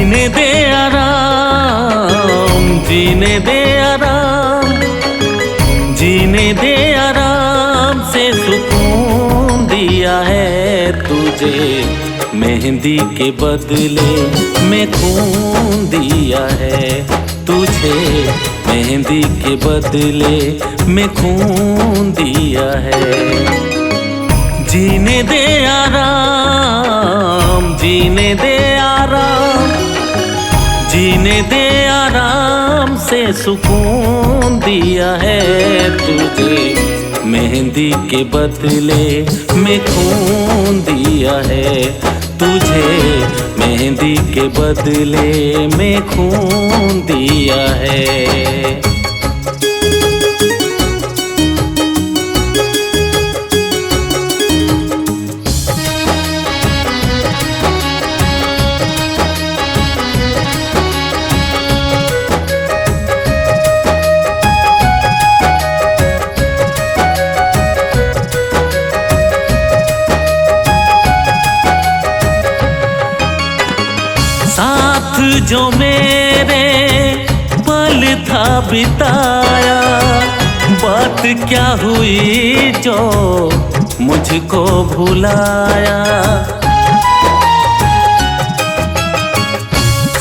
जीने दे आराम, जीने दे आराम, जीने दे आराम से सुकून दिया है तुझे। मेहंदी के बदले में खून दिया है तुझे। मेहंदी के बदले में खून दिया है। जीने दे आराम, जीने दे आराम, जीने दे आराम से सुकून दिया है तुझे। मेहंदी के बदले में खून दिया है तुझे। मेहंदी के बदले में खून दिया है। साथ जो मेरे पल था बिताया, बात क्या हुई जो मुझको भुलाया।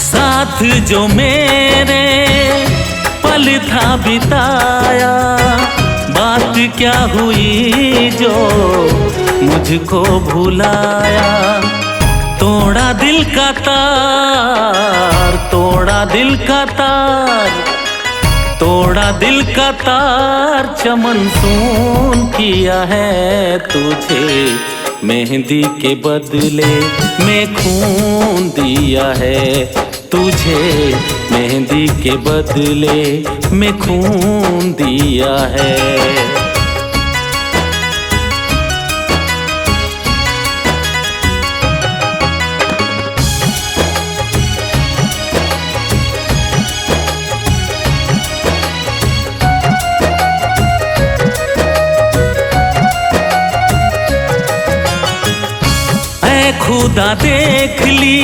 साथ जो मेरे पल था बिताया, बात क्या हुई जो मुझको भुलाया। तोड़ा दिल का तार, तोड़ा दिल का तार, तोड़ा दिल का तार, चमन सून किया है तुझे। मेहंदी के बदले में खून दिया है तुझे। मेहंदी के बदले में खून दिया है। खुदा देख ली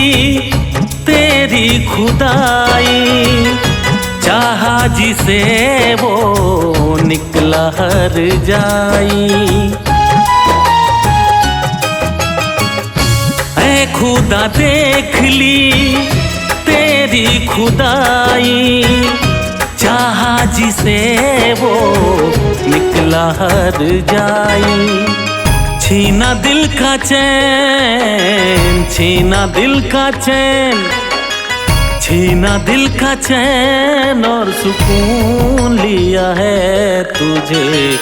तेरी खुदाई, चाहा जिसे वो निकला हर जाई। ऐ खुदा देख ली तेरी खुदाई, चाहा जिसे वो निकला हर जाई। छीना दिल का चैन, छीना दिल का चैन, छीना दिल का चैन और सुकून लिया है तुझे।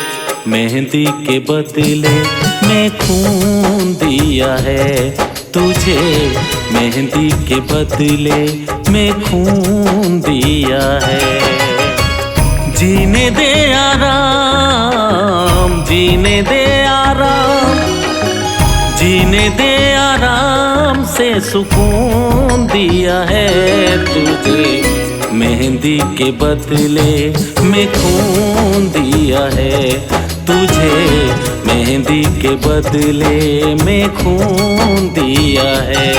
मेहंदी के बदले में खून दिया है तुझे। मेहंदी के बदले में खून दिया है। जीने दे आराम, जीने दे आराम, जीने दे आराम से सुकून दिया है तुझे। मेहंदी के बदले में खून दिया है तुझे। मेहंदी के बदले में खून दिया है।